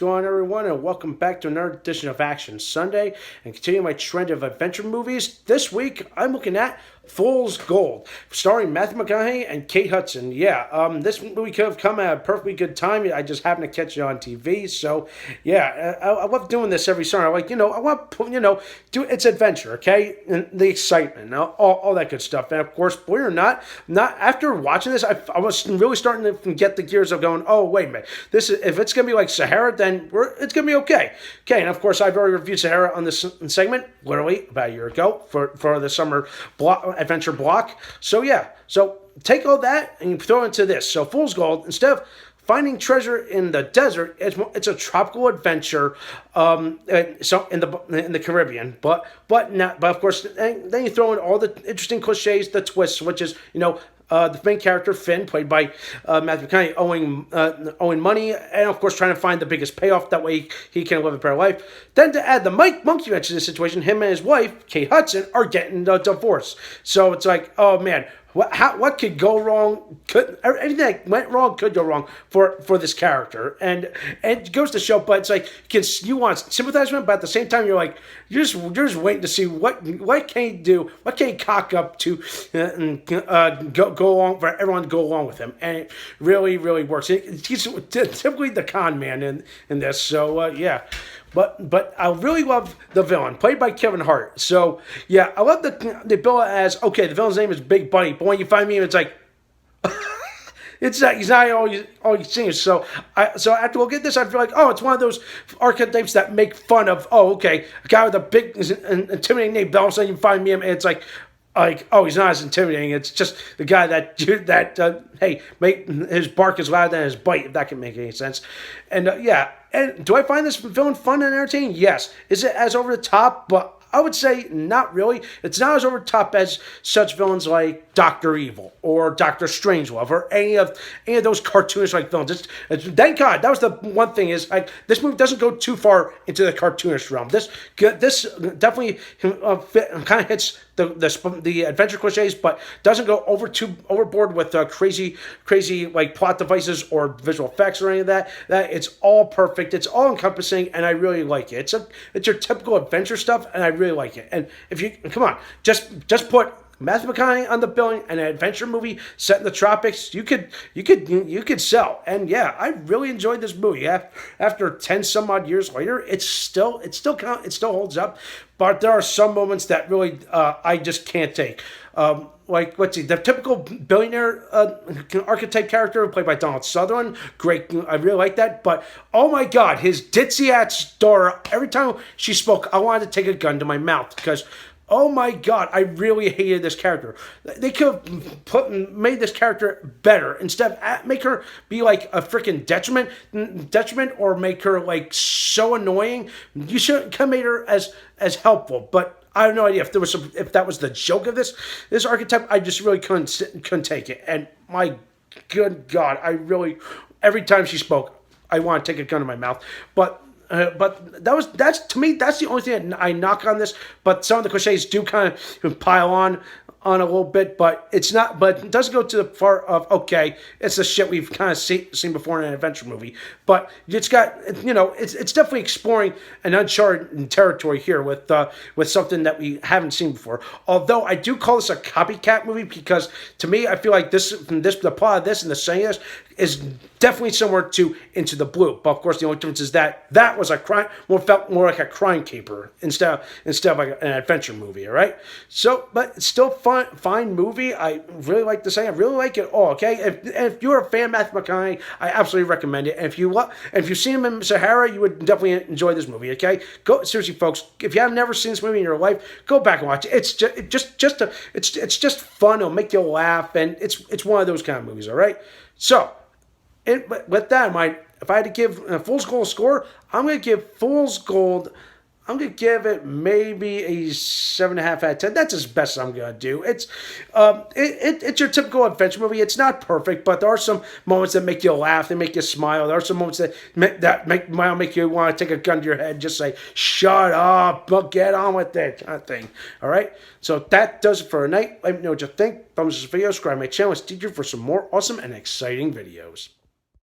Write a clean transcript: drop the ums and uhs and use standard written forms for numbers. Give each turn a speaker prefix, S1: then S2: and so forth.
S1: going on, everyone, and welcome back to another edition of Action Sunday. And continuing my trend of adventure movies, this week I'm looking at Fool's Gold, starring Matthew McConaughey and Kate Hudson. This movie could have come at a perfectly good time. I just happened to catch it on TV, so yeah, I love doing this every summer. I want to, do it's adventure, okay, and the excitement, all that good stuff. And of course, believe it or not after watching this, I was really starting to get the gears of going, oh wait a minute, this is, if it's gonna be like Sahara, then it's gonna be okay. Okay, and of course, I've already reviewed Sahara on this segment literally about a year ago for the summer adventure block. So yeah, so take all that and you throw it into this. So Fool's Gold, instead of finding treasure in the desert, it's a tropical adventure. So in the Caribbean, but of course, then you throw in all the interesting cliches, the twists, which is the main character Finn, played by Matthew McConaughey, owing money, and of course trying to find the biggest payoff. That way he can live a better life. Then to add the monkey wrench to the situation, him and his wife Kate Hudson are getting a divorce. So it's like, oh man, what could go wrong? Anything that went wrong could go wrong for this character, and it goes to show. But it's like you want to sympathize with him, but at the same time you're like you're just waiting to see what can he do, what can he cock up to go along for everyone to go along with him, and it really works. He's typically the con man in this, so yeah. But I really love the villain, played by Kevin Hart. So, yeah, I love the villain as, okay, the villain's name is Big Buddy, but when you find me, it's like, he's not all you see. So after we'll get this, I feel like, oh, it's one of those archetypes that make fun of, oh, okay, a guy with a big, intimidating name, but all of a sudden you find me, and it's like, oh, he's not as intimidating. It's just the guy hey, make his bark is louder than his bite, if that can make any sense. And yeah, and do I find this villain fun and entertaining? Yes. Is it as over the top? But I would say not really. It's not as over the top as such villains like Dr. Evil or Dr. Strangelove or any of those cartoonish like villains. Thank God. That was the one thing is this movie doesn't go too far into the cartoonish realm. This definitely kind of hits the adventure cliches, but doesn't go overboard with crazy like plot devices or visual effects or any of that. That it's all perfect. It's all encompassing, and I really like it. It's your typical adventure stuff, and I really like it. And if you come on, just put Matthew McConaughey on the billing and an adventure movie set in the tropics, you could sell. And yeah, I really enjoyed this movie. After 10 some odd years later, it still holds up. But there are some moments that really I just can't take. Like, let's see, the typical billionaire archetype character played by Donald Sutherland, great, I really like that. But oh my God, his ditzy ass daughter, every time she spoke, I wanted to take a gun to my mouth because, oh my God, I really hated this character. They could have made this character better instead of make her be like a freaking detriment, or make her like so annoying. You should have made her as helpful. But I have no idea if that was the joke of this archetype. I just really couldn't take it. And my good God, every time she spoke, I want to take a gun to my mouth. But that's to me, that's the only thing I knock on this. But some of the cliches do kind of pile on a little bit, but it's not. But it doesn't go to the part of, okay, it's the shit we've kind of seen before in an adventure movie. But it's got, it's definitely exploring an uncharted territory here with something that we haven't seen before. Although I do call this a copycat movie because to me, I feel like the plot of this and the saying this is definitely similar to Into the Blue. But of course, the only difference is that was a crime, felt more like a crime caper instead of like an adventure movie. All right. So, but it's still fine movie. I really like the saying. I really like it all. Okay. If you're a fan of Matthew McConaughey, I absolutely recommend it. And if you've seen him in Sahara, you would definitely enjoy this movie. Okay. Seriously, folks. If you have never seen this movie in your life, go back and watch it. It's just fun. It'll make you laugh, and it's one of those kind of movies. All right. So. With that in mind, if I had to give Fool's Gold a score, I'm going to give Fool's Gold, I'm going to give it maybe a 7.5 out of 10. That's as best as I'm going to do. It's your typical adventure movie. It's not perfect, but there are some moments that make you laugh, they make you smile. There are some moments that make you want to take a gun to your head and just say, shut up, but get on with it, kind of thing. All right? So that does it for tonight. Let me know what you think. Thumbs up this video, subscribe to my channel, and stay tuned for some more awesome and exciting videos.